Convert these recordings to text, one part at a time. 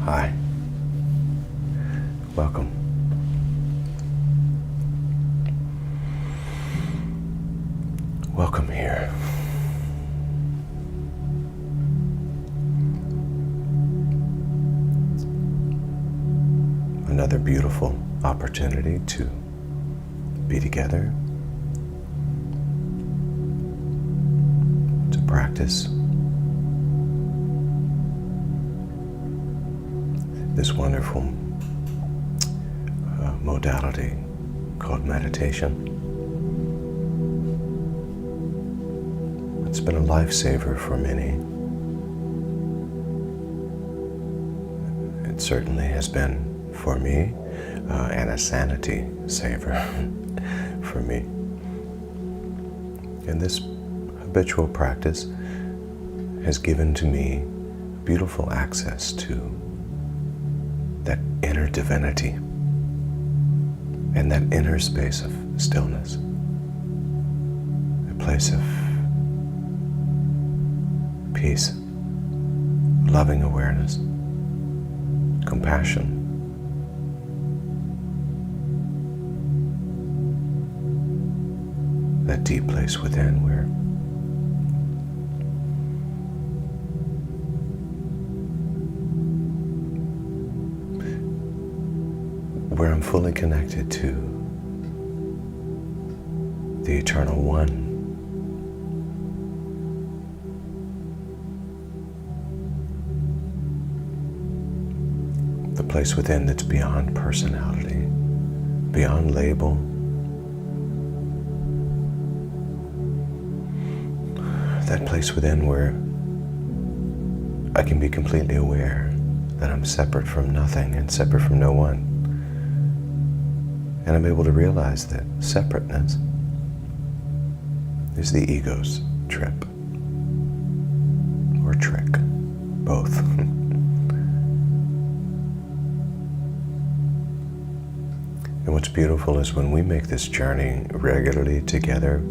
Hi. Welcome. Welcome here. Another beautiful opportunity to be together, to practice this wonderful modality called meditation. It's been a lifesaver for many. It certainly has been for me, and a sanity saver for me. And this habitual practice has given to me beautiful access to that inner divinity and that inner space of stillness, a place of peace, loving awareness, compassion, that deep place within where I'm fully connected to the Eternal One. The place within that's beyond personality, beyond label, that place within where I can be completely aware that I'm separate from nothing and separate from no one. And I'm able to realize that separateness is the ego's trip, or trick, both. And what's beautiful is when we make this journey regularly together,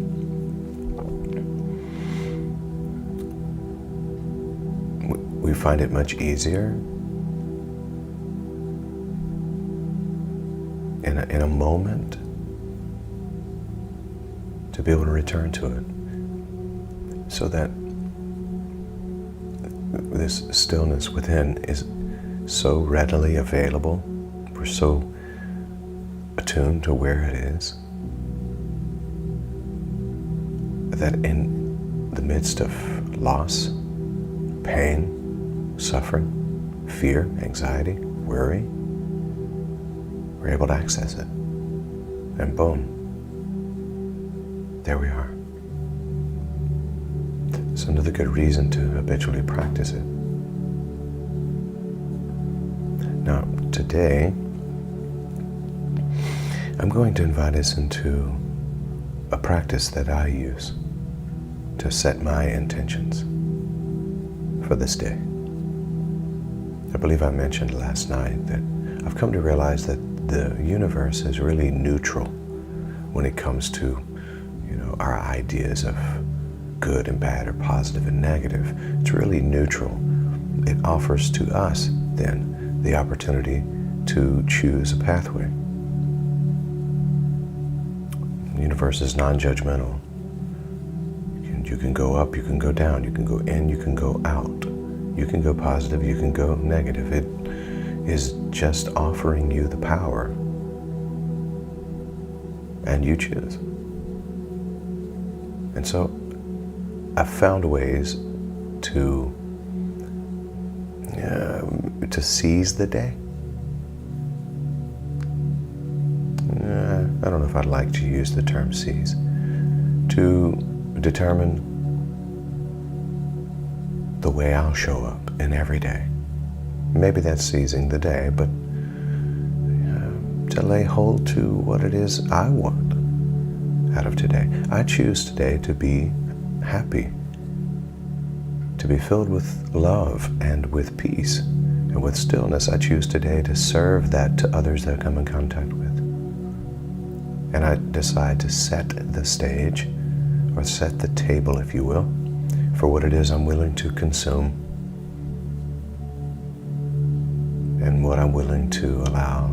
we find it much easier in a moment to be able to return to it, so that this stillness within is so readily available. We're so attuned to where it is that in the midst of loss, pain, suffering, fear, anxiety, worry, we're able to access it. And boom, there we are. It's another good reason to habitually practice it. Now, today, I'm going to invite us into a practice that I use to set my intentions for this day. I believe I mentioned last night that I've come to realize that the universe is really neutral when it comes to, our ideas of good and bad or positive and negative. It's really neutral. It offers to us then the opportunity to choose a pathway. The universe is non-judgmental. You can go up, you can go down, you can go in, you can go out. You can go positive, you can go negative. It is just offering you the power, and you choose. And so I've found ways to seize the day. I don't know if I'd like to use the term seize. To determine the way I'll show up in every day. Maybe that's seizing the day, but to lay hold to what it is I want out of today. I choose today to be happy, to be filled with love and with peace and with stillness. I choose today to serve that to others that I come in contact with. And I decide to set the stage, or set the table, if you will, for what it is I'm willing to consume what I'm willing to allow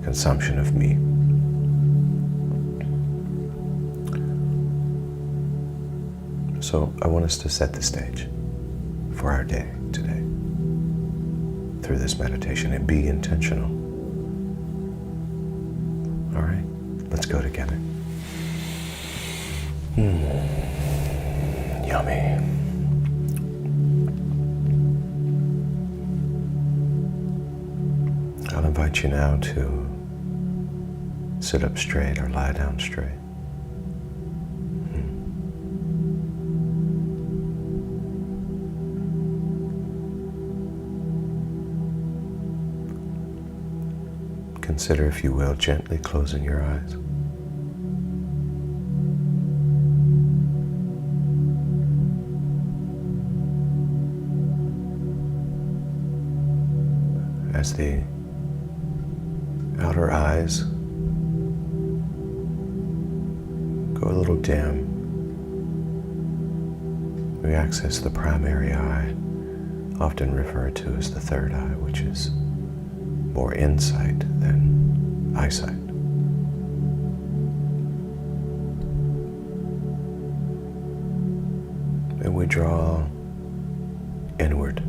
consumption of me. So I want us to set the stage for our day today through this meditation and be intentional. All right, let's go together. Yummy. I'll invite you now to sit up straight or lie down straight. Consider, if you will, gently closing your eyes. As the outer eyes go a little dim, we access the primary eye, often referred to as the third eye, which is more insight than eyesight. And we draw inward.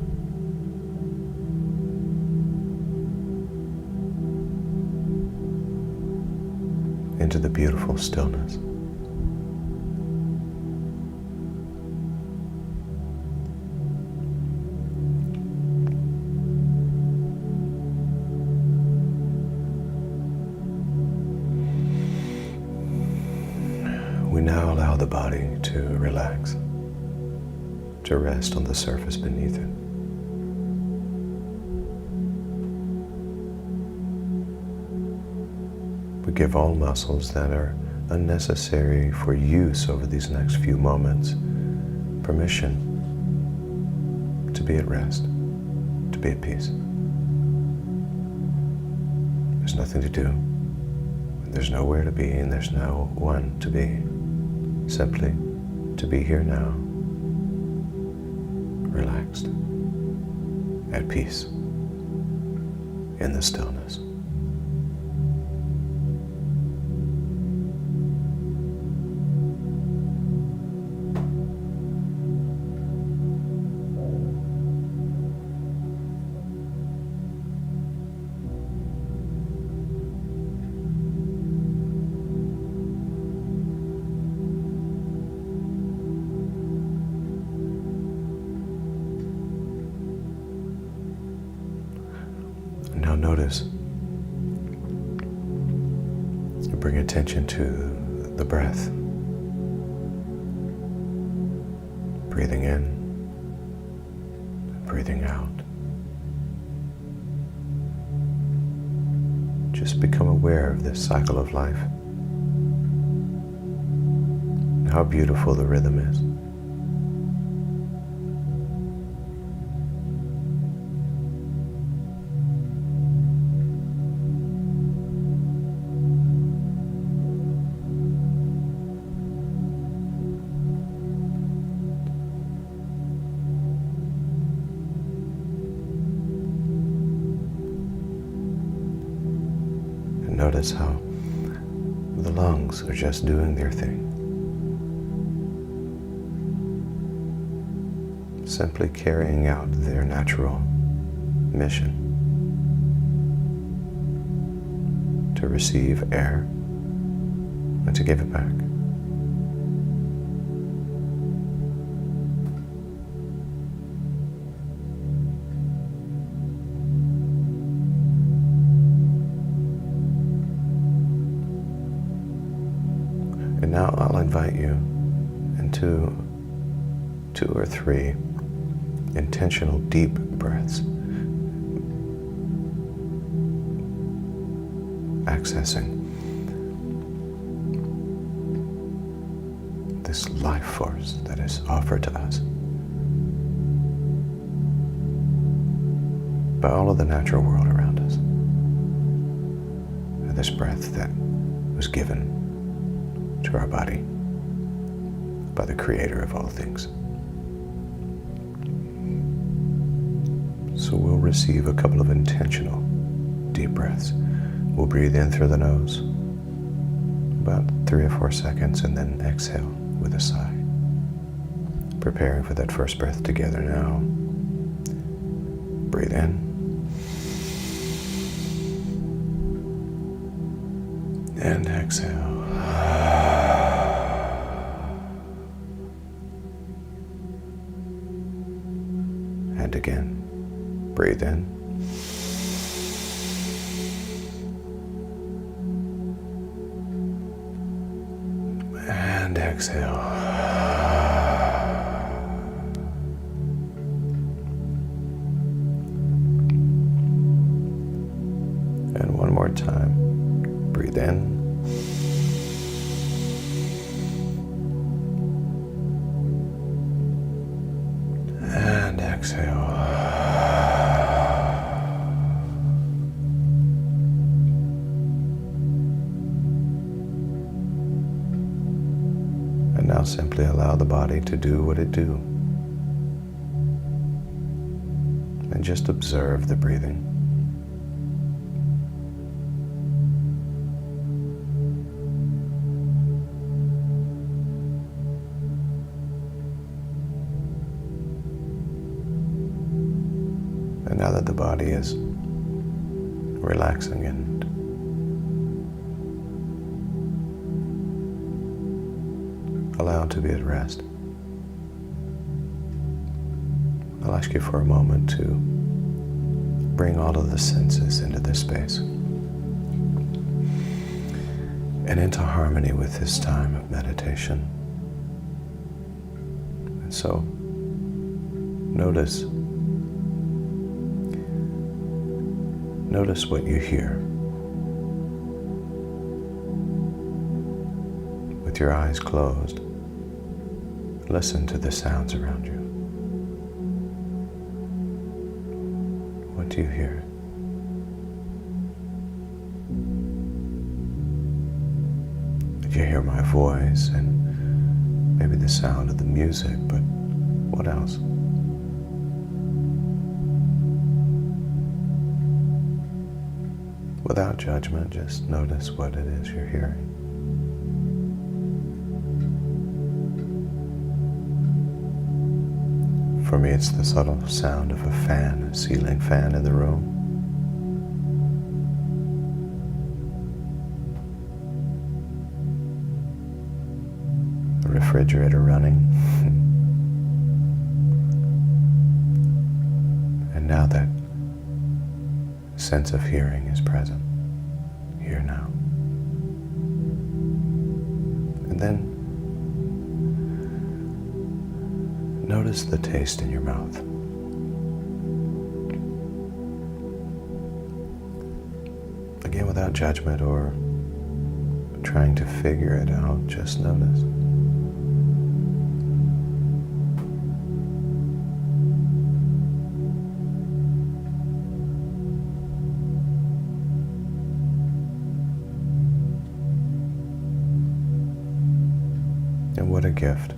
Into the beautiful stillness. We now allow the body to relax, to rest on the surface beneath it. We give all muscles that are unnecessary for use over these next few moments permission to be at rest, to be at peace. There's nothing to do, there's nowhere to be, and there's no one to be. Simply to be here now, relaxed, at peace, in the stillness. Now notice, you bring attention to the breath. Breathing in, breathing out. Just become aware of this cycle of life. And how beautiful the rhythm is. Notice how the lungs are just doing their thing. Simply carrying out their natural mission to receive air and to give it back. And now I'll invite you into 2 or 3 intentional deep breaths, accessing this life force that is offered to us by all of the natural world around us, and this breath that was given to our body by the Creator of all things. So we'll receive a couple of intentional deep breaths. We'll breathe in through the nose, about 3 or 4 seconds, and then exhale with a sigh. Preparing for that first breath together now. Breathe in. And exhale. And again, breathe in. And exhale. And one more time. Breathe in. And exhale. And now simply allow the body to do what it do. And just observe the breathing. And now that the body is relaxing and allowed to be at rest, I'll ask you for a moment to bring all of the senses into this space and into harmony with this time of meditation. And so, notice what you hear. With your eyes closed, listen to the sounds around you. What do you hear? If you hear my voice and maybe the sound of the music, but what else? Without judgment, just notice what it is you're hearing. For me, it's the subtle sound of a fan, a ceiling fan in the room. A refrigerator running. And now that sense of hearing is present, here now. And then notice the taste in your mouth. Again, without judgment or trying to figure it out, just notice. And what a gift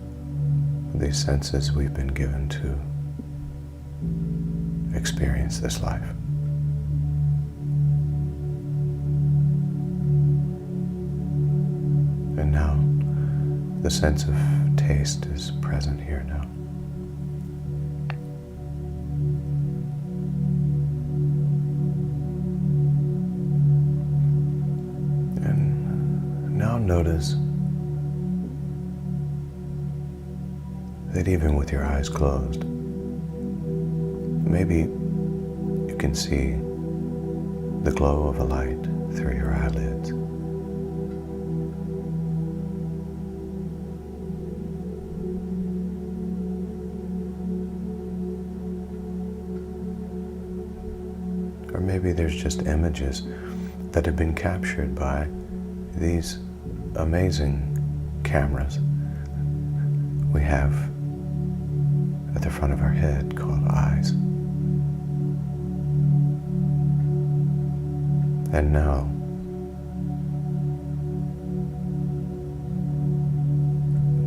these senses we've been given to experience this life. And now the sense of taste is present here now. And now notice that even with your eyes closed, maybe you can see the glow of a light through your eyelids. Or maybe there's just images that have been captured by these amazing cameras we have at the front of our head called eyes. And now,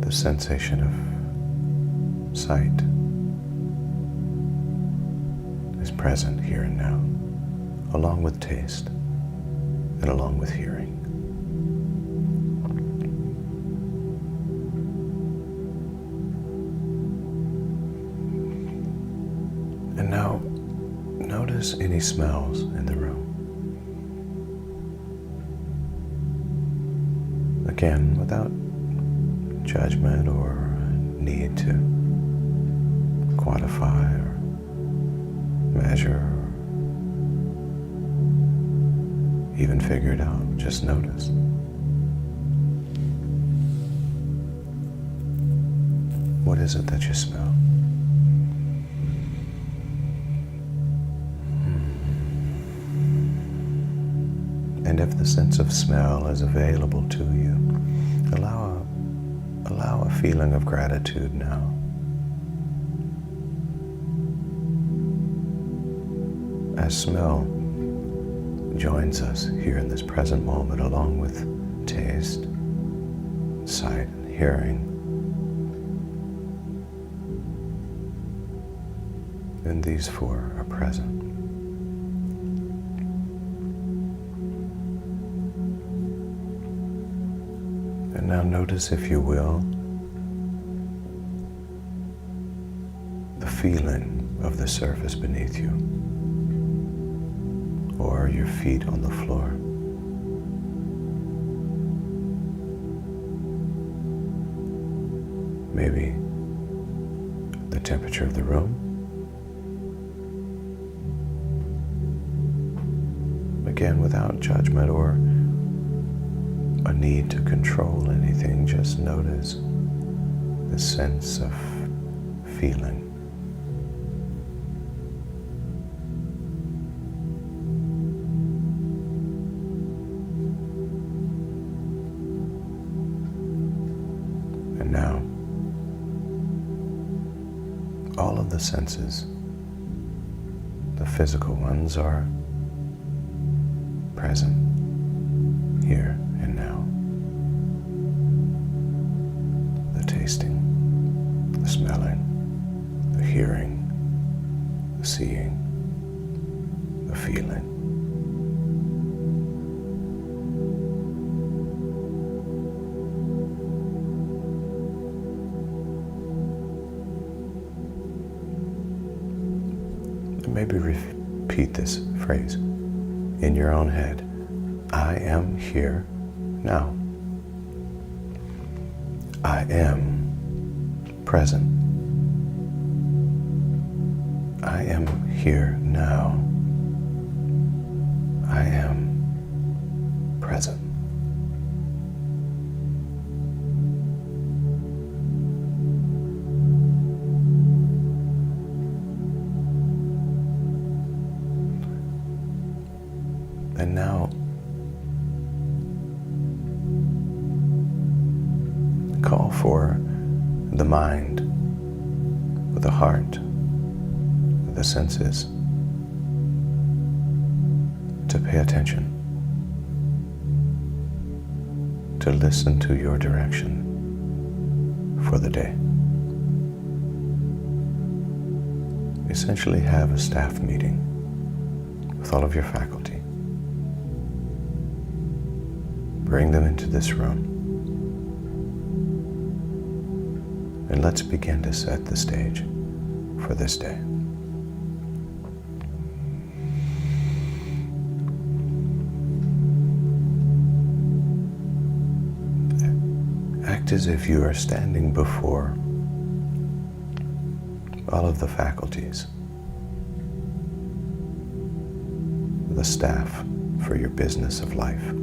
the sensation of sight is present. present here and now, along with taste and along with hearing. And now, notice any smells in the room. Again, without judgment or need to quantify or measure or even figure it out. Just notice. What is it that you smell? And if the sense of smell is available to you, allow a feeling of gratitude now. As smell joins us here in this present moment, along with taste, sight, and hearing, and these four are present. And now notice, if you will, the feeling of the surface beneath you, or your feet on the floor. Maybe the temperature of the room. Again, without judgment or a need to control anything, just notice the sense of feeling. And now, all of the senses, the physical ones, are present here and now. The tasting, the smelling, the hearing, the seeing, the feeling. And maybe repeat this phrase in your own head. I am here now. I am present. I am here now. I am present. And now, call for the mind, with the heart, with the senses, to pay attention, to listen to your direction for the day. Essentially, have a staff meeting with all of your faculty. Bring them into this room, and let's begin to set the stage for this day. Act as if you are standing before all of the faculties, the staff for your business of life.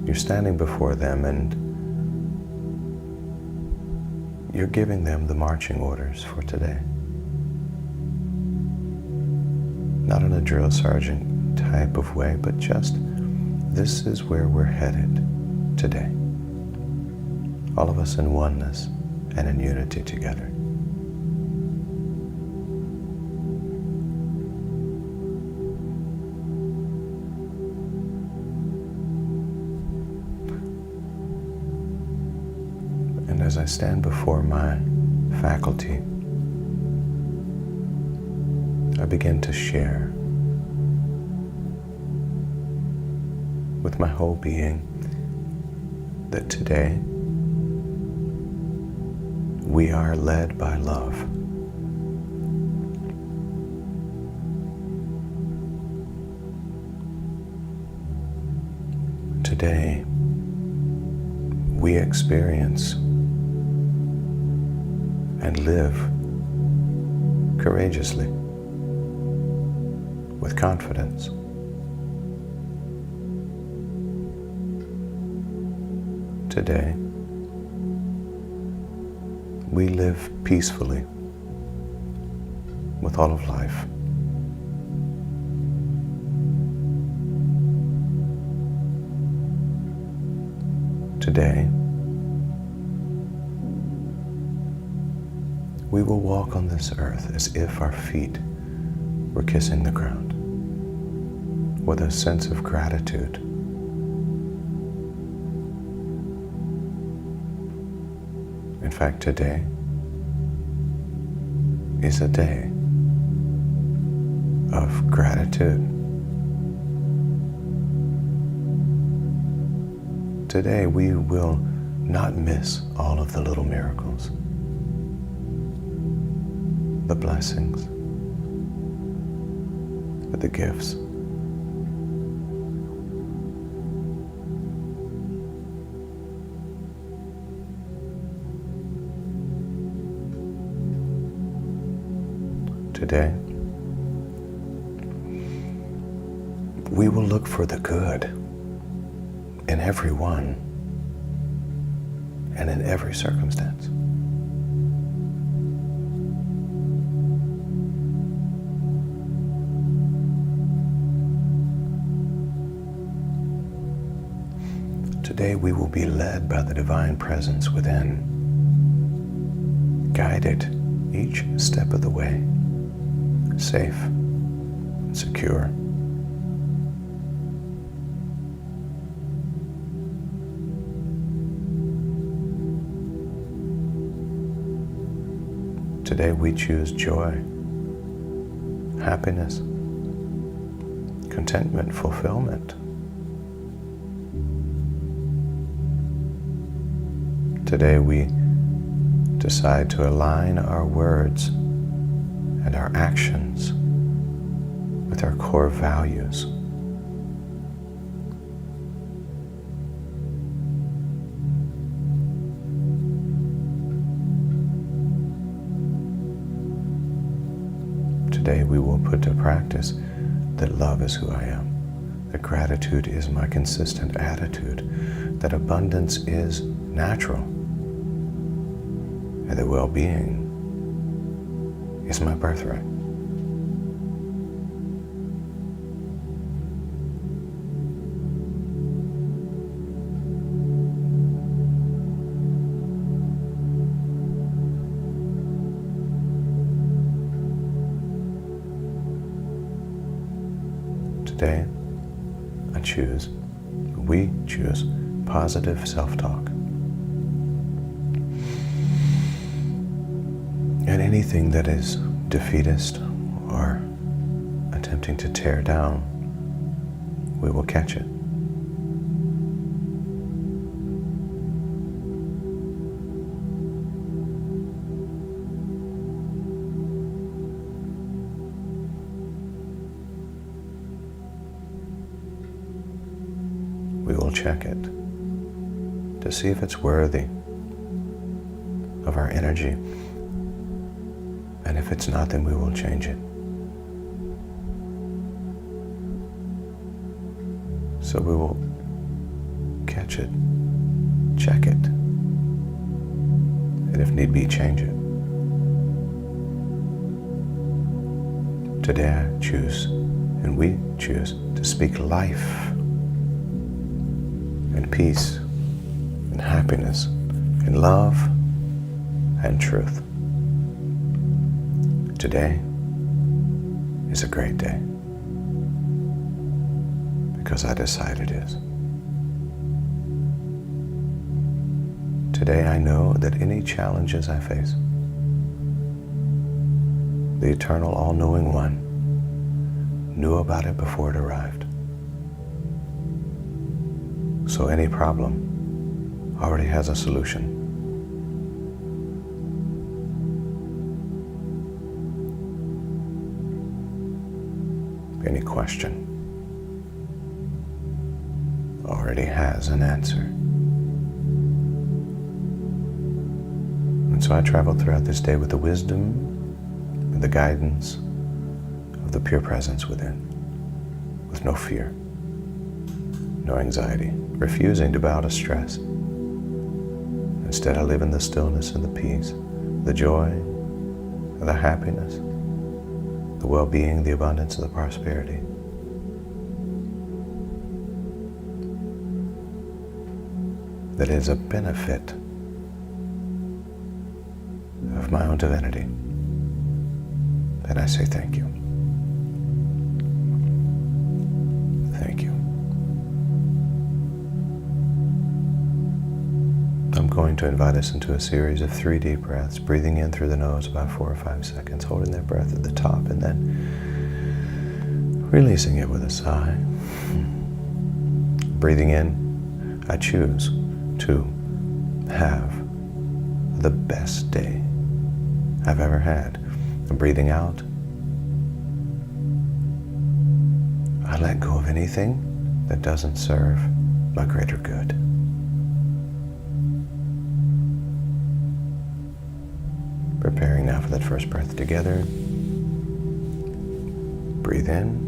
You're standing before them and you're giving them the marching orders for today. Not in a drill sergeant type of way, but just, this is where we're headed today. All of us in oneness and in unity together. And as I stand before my faculty, I begin to share with my whole being that today we are led by love. Today we experience and live courageously, with confidence. Today, we live peacefully with all of life. Today, we will walk on this earth as if our feet were kissing the ground, with a sense of gratitude. In fact, today is a day of gratitude. Today we will not miss all of the little miracles, the blessings, the gifts. Today, we will look for the good in everyone and in every circumstance. Today we will be led by the divine presence within, guided each step of the way, safe and secure. Today we choose joy, happiness, contentment, fulfillment. Today we decide to align our words and our actions with our core values. Today we will put to practice that love is who I am, that gratitude is my consistent attitude, that abundance is natural, and that well-being is my birthright. Today, we choose positive self-talk. And anything that is defeatist or attempting to tear down, we will catch it. We will check it to see if it's worthy of our energy. And if it's not, then we will change it. So we will catch it, check it, and if need be, change it. Today I choose, and we choose, to speak life and peace and happiness and love and truth. Today is a great day because I decide it is. Today I know that any challenges I face, the eternal all-knowing one knew about it before it arrived. So any problem already has a solution. Any question already has an answer. And so I traveled throughout this day with the wisdom and the guidance of the pure presence within, with no fear, no anxiety, refusing to bow to stress. Instead, I live in the stillness and the peace, the joy, the happiness, the well-being, the abundance, and the prosperity. That is a benefit of my own divinity. And I say thank you. Thank you. I'm going to invite us into a series of 3 deep breaths, breathing in through the nose about 4 or 5 seconds, holding that breath at the top, and then releasing it with a sigh. Breathing in, I choose to have the best day I've ever had. And breathing out, I let go of anything that doesn't serve my greater good. Preparing now for that first breath together. Breathe in.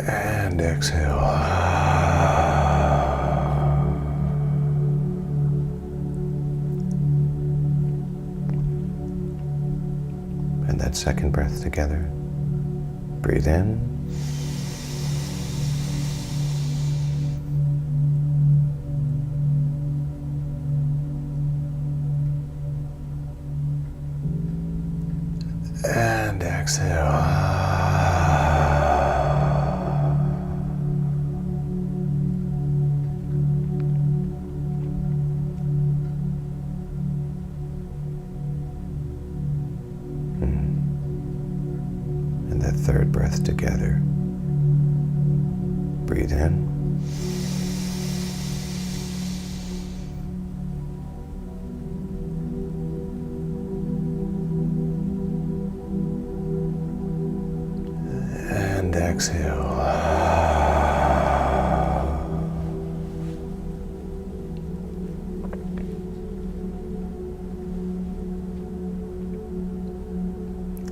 And exhale. And that second breath together. Breathe in. And exhale. And that third breath together. Breathe in. And exhale.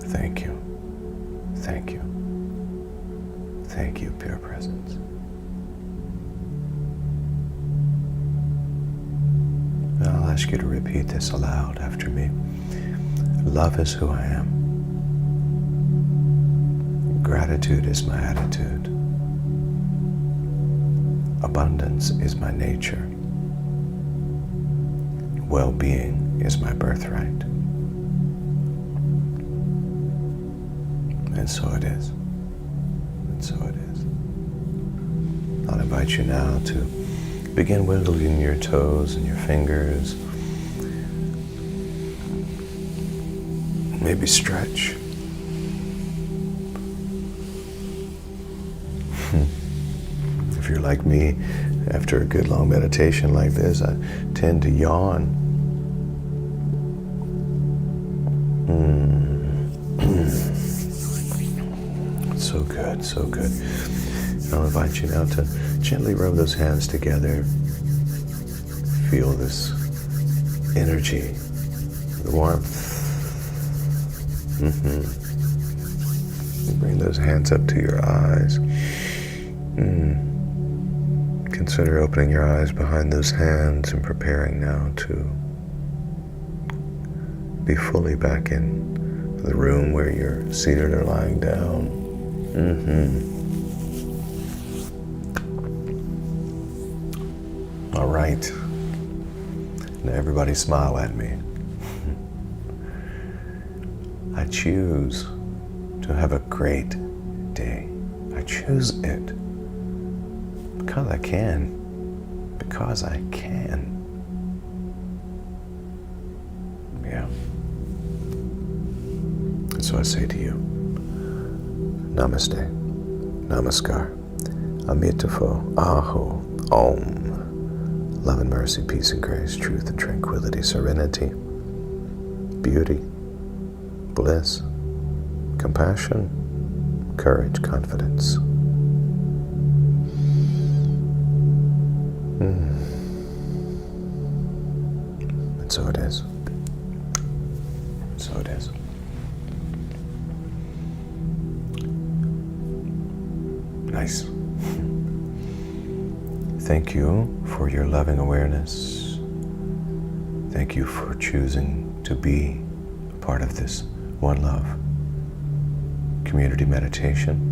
Thank you. Thank you. Thank you, pure presence. And I'll ask you to repeat this aloud after me. Love is who I am. Gratitude is my attitude. Abundance is my nature. Well-being is my birthright. And so it is. And so it is. I'll invite you now to begin wiggling your toes and your fingers. Maybe stretch. If you're like me, after a good long meditation like this, I tend to yawn. So good, so good. I'll invite you now to gently rub those hands together. Feel this energy, the warmth. Bring those hands up to your eyes. Consider opening your eyes behind those hands and preparing now to be fully back in the room where you're seated or lying down. All right. Now everybody smile at me. I choose to have a great day. I choose it because I can. because I can. Yeah. And so I say to you, Namaste, Namaskar, Amitabha, Aho, Om. Love and mercy, peace and grace, truth and tranquility, serenity, beauty, bliss, compassion, courage, confidence. And so it is. So it is. Nice. Thank you for your loving awareness. Thank you for choosing to be a part of this One Love community meditation.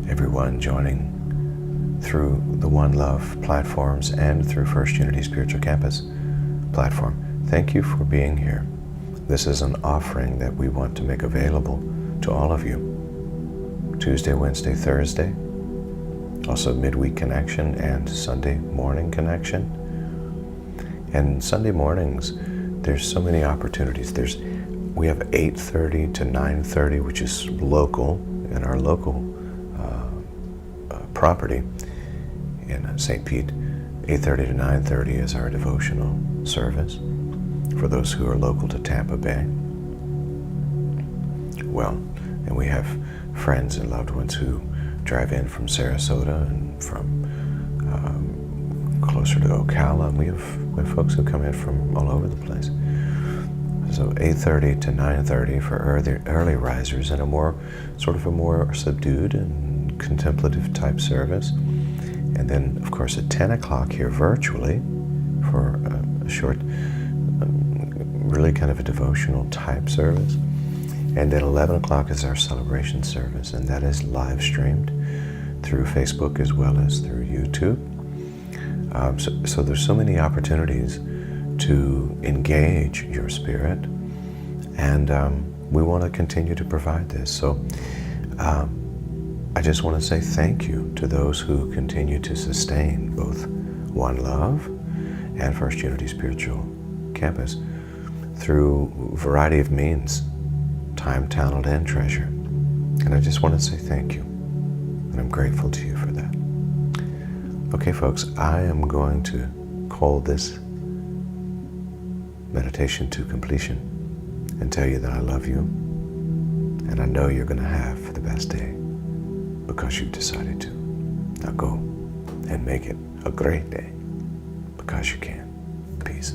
Everyone joining through the One Love platforms and through First Unity Spiritual Campus platform. Thank you for being here. This is an offering that we want to make available to all of you. Tuesday, Wednesday, Thursday, also midweek connection and Sunday morning connection. And Sunday mornings, there's so many opportunities. We have 8:30 to 9:30, which is local, in our local property in St. Pete. 8:30 to 9:30 is our devotional service for those who are local to Tampa Bay. Well, and we have friends and loved ones who drive in from Sarasota and from closer to Ocala. And we have folks who come in from all over the place. So 8:30 to 9:30 for early risers, and a more subdued and contemplative type service. And then, of course, at 10 o'clock here virtually for a short, really kind of a devotional type service. And at 11 o'clock is our celebration service, and that is live streamed through Facebook as well as through YouTube. So there's so many opportunities to engage your spirit, and we want to continue to provide this. So I just want to say thank you to those who continue to sustain both One Love and First Unity Spiritual Campus through a variety of means, time, talent, and treasure. And I just want to say thank you, and I'm grateful to you for that. Okay, folks, I am going to call this meditation to completion and tell you that I love you, and I know you're going to have the best day because you've decided to. Now go and make it a great day because you can. Peace.